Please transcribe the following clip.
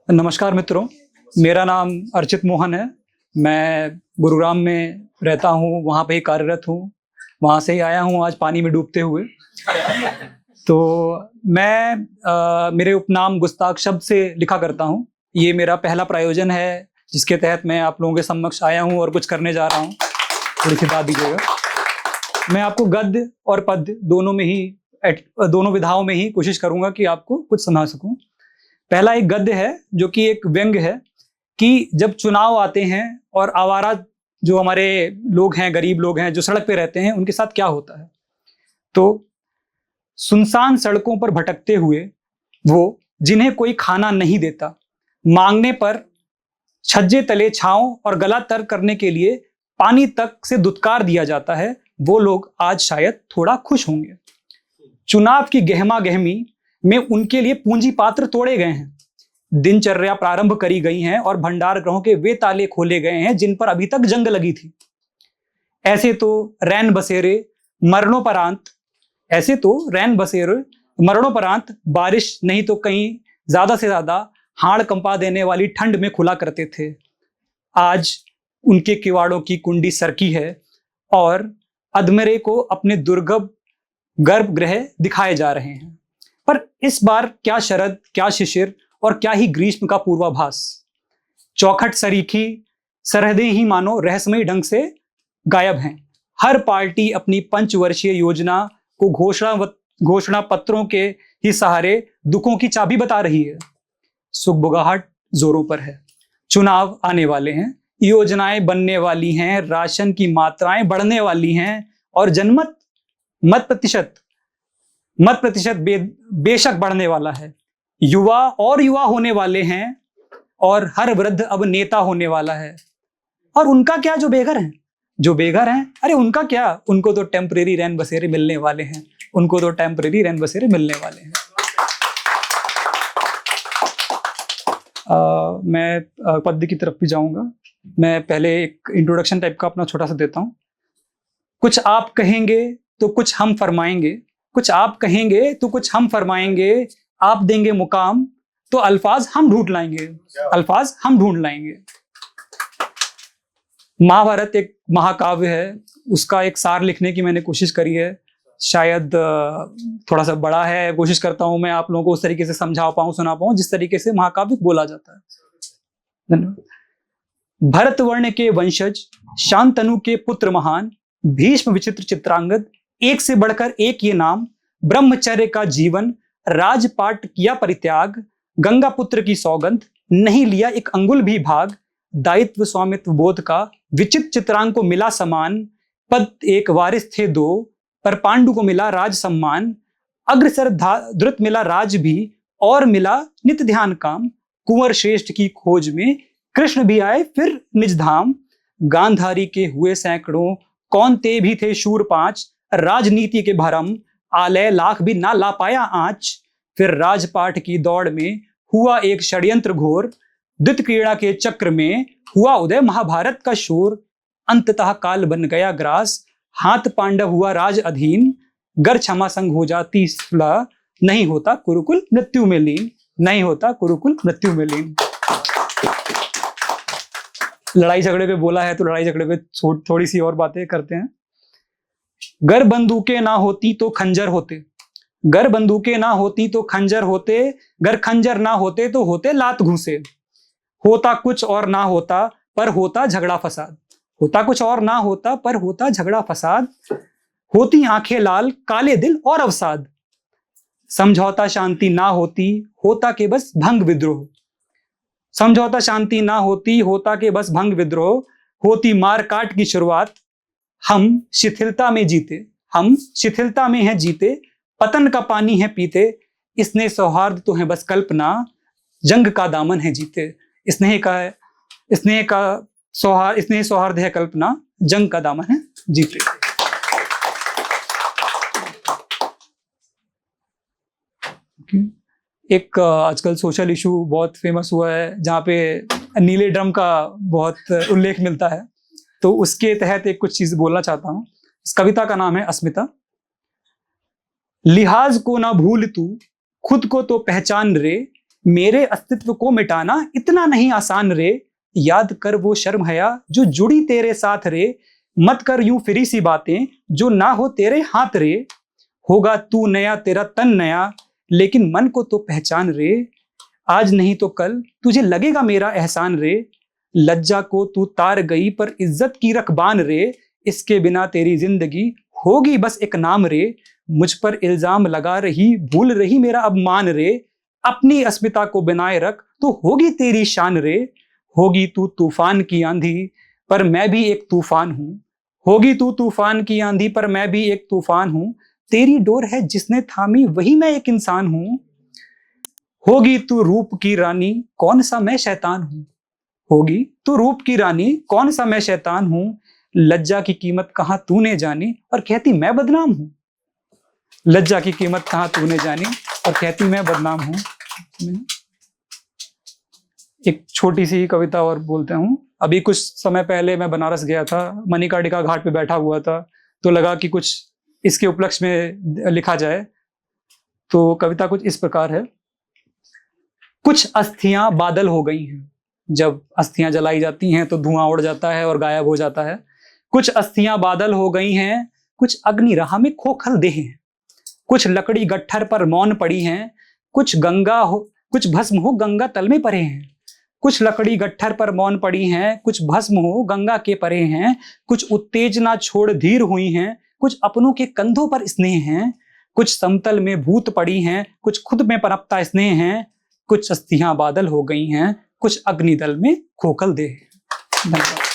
नमस्कार मित्रों, मेरा नाम अर्चित मोहन है। मैं गुरुग्राम में रहता हूँ, वहाँ पे ही कार्यरत हूँ। वहाँ से ही आया हूँ आज पानी में डूबते हुए। तो मैं मेरे उपनाम गुस्ताख शब्द से लिखा करता हूँ। ये मेरा पहला प्रायोजन है जिसके तहत मैं आप लोगों के समक्ष आया हूँ और कुछ करने जा रहा हूँ। थोड़ी सी दाद दीजिएगा। मैं आपको गद्य और पद्य दोनों विधाओं में ही कोशिश करूँगा कि आपको कुछ समझा सकूँ। पहला एक गद्य है जो कि एक व्यंग्य है कि जब चुनाव आते हैं और आवारा जो हमारे लोग हैं, गरीब लोग हैं जो सड़क पे रहते हैं, उनके साथ क्या होता है। तो सुनसान सड़कों पर भटकते हुए वो, जिन्हें कोई खाना नहीं देता, मांगने पर छज्जे तले छांव और गला तर करने के लिए पानी तक से दुत्कार दिया जाता है, वो लोग आज शायद थोड़ा खुश होंगे। चुनाव की गहमा गहमी में उनके लिए पूंजी पात्र तोड़े गए हैं, दिनचर्या प्रारंभ करी गई हैं और भंडार गृहों के वे ताले खोले गए हैं जिन पर अभी तक जंग लगी थी। ऐसे तो रैन बसेरे मरणोपरांत बारिश नहीं तो कहीं ज्यादा से ज्यादा हाड़ कंपा देने वाली ठंड में खुला करते थे। आज उनके किवाड़ों की कुंडी सरकी है और अधमरे को अपने दुर्गम गर्भगृह दिखाए जा रहे हैं। पर इस बार क्या शरद, क्या शिशिर और क्या ही ग्रीष्म का पूर्वाभास। चौखट सरीखी सरहदें ही मानो रहस्यमयी ढंग से गायब हैं। हर पार्टी अपनी पंचवर्षीय योजना को घोषणा पत्रों के ही सहारे दुखों की चाबी बता रही है। सुगबुगाहट जोरों पर है। चुनाव आने वाले हैं, योजनाएं बनने वाली हैं, राशन की मात्राएं बढ़ने वाली हैं और जनमत मत प्रतिशत बेशक बढ़ने वाला है। युवा होने वाले हैं और हर वृद्ध अब नेता होने वाला है। और उनका क्या, जो बेघर हैं, अरे उनका क्या, उनको तो टेम्परेरी रैन बसेरे मिलने वाले हैं। मैं पद्य की तरफ भी जाऊंगा। मैं पहले एक इंट्रोडक्शन टाइप का अपना छोटा सा देता हूं। कुछ आप कहेंगे तो कुछ हम फरमाएंगे, आप देंगे मुकाम तो अल्फाज हम ढूंढ लाएंगे। महाभारत एक महाकाव्य है, उसका एक सार लिखने की मैंने कोशिश करी है। शायद थोड़ा सा बड़ा है, कोशिश करता हूं मैं आप लोगों को उस तरीके से समझा पाऊं, सुना पाऊं जिस तरीके से महाकाव्य बोला जाता है। धन्यवाद। भरत वर्ण के वंशज, शांतनु के पुत्र महान, भीष्म विचित्र चित्रांगद, एक से बढ़कर एक ये नाम, ब्रह्मचर्य का जीवन, राजपाट किया परित्याग, गंगा पुत्र की सौगंध, नहीं लिया एक अंगुल भी भाग, दायित्व स्वामित्व बोध का विचित्र चित्रांग को मिला समान, पद एक वारिस थे दो पर पांडु को मिला राज सम्मान, अग्रसर द्रुत मिला राज भी और मिला नित ध्यान काम, कुंवर श्रेष्ठ की खोज में कृष्ण भी आए फिर निज धाम, गांधारी के हुए सैकड़ों, कौन ते भी थे शूर पांच, राजनीति के भरम आलय लाख भी ना ला पाया आंच, फिर राजपाट की दौड़ में हुआ एक षड्यंत्र घोर, द्वित क्रीड़ा के चक्र में हुआ उदय महाभारत का शोर, अंततः काल बन गया ग्रास, हाथ पांडव हुआ राज अधीन, गर क्षमा संग हो जाती सुलह, नहीं होता कुरुकुल मृत्यु में लीन। लड़ाई झगड़े पे बोला है तो लड़ाई झगड़े पे थोड़ी सी और बातें करते हैं। गर बंदूकें ना होती तो खंजर होते, गर खंजर ना होते तो होते लात घूसे, होता कुछ और ना होता पर होता झगड़ा फसाद, होती आंखें लाल काले दिल और अवसाद, समझौता शांति ना होती होता के बस भंग विद्रोह, होती मार काट की शुरुआत, हम शिथिलता में हैं जीते, पतन का पानी है पीते, स्नेह सौहार्द तो है बस कल्पना, जंग का दामन है जीते। स्नेह सौहार्द है कल्पना, जंग का दामन है जीते। एक आजकल सोशल इशू बहुत फेमस हुआ है जहाँ पे नीले ड्रम का बहुत उल्लेख मिलता है, तो उसके तहत एक कुछ चीज बोलना चाहता हूँ। इस कविता का नाम है अस्मिता। लिहाज को ना भूल तू, खुद को तो पहचान रे, मेरे अस्तित्व को मिटाना इतना नहीं आसान रे, याद कर वो शर्म हया जो जुड़ी तेरे साथ रे, मत कर यूं फिरी सी बातें जो ना हो तेरे हाथ रे, होगा तू नया तेरा तन नया लेकिन मन को तो पहचान रे, आज नहीं तो कल तुझे लगेगा मेरा एहसान रे, लज्जा को तू तार गई पर इज्जत की रख बान रे, इसके बिना तेरी जिंदगी होगी बस एक नाम रे, मुझ पर इल्जाम लगा रही भूल रही मेरा अब मान रे, अपनी अस्मिता को बनाए रख तो होगी तेरी शान रे, होगी तू तूफान की आंधी पर मैं भी एक तूफान हूं, होगी तू तूफान की आंधी पर मैं भी एक तूफान हूं, तेरी डोर है जिसने थामी वही मैं एक इंसान हूं, होगी तू रूप की रानी कौन सा मैं शैतान हूं, होगी तू रूप की रानी कौन सा मैं शैतान हूं, लज्जा की कीमत कहां तूने जानी और कहती मैं बदनाम हूं, लज्जा की कीमत कहां तूने जानी और कहती मैं बदनाम हूं। एक छोटी सी कविता और बोलते हूं। अभी कुछ समय पहले मैं बनारस गया था, मणिकर्णिका घाट पे बैठा हुआ था, तो लगा कि कुछ इसके उपलक्ष्य में लिखा जाए। तो कविता कुछ इस प्रकार है। कुछ अस्थियां बादल हो गई हैं, जब अस्थियां जलाई जाती हैं तो धुआं उड़ जाता है और गायब हो जाता है। कुछ अस्थियां बादल हो गई हैं, कुछ अग्नि राह में खोखल देह हैं, कुछ लकड़ी गट्ठर पर मौन पड़ी हैं, कुछ भस्म हो गंगा तल में पड़े हैं, कुछ लकड़ी गट्ठर पर मौन पड़ी हैं, कुछ भस्म हो गंगा के परे हैं, कुछ उत्तेजना छोड़ धीर हुई हैं, कुछ अपनों के कंधों पर स्नेह हैं, कुछ समतल में भूत पड़ी हैं, कुछ खुद में पनपता स्नेह हैं, कुछ अस्थियां बादल हो गई हैं, कुछ अग्निदल में खोखल देह। धन्यवाद।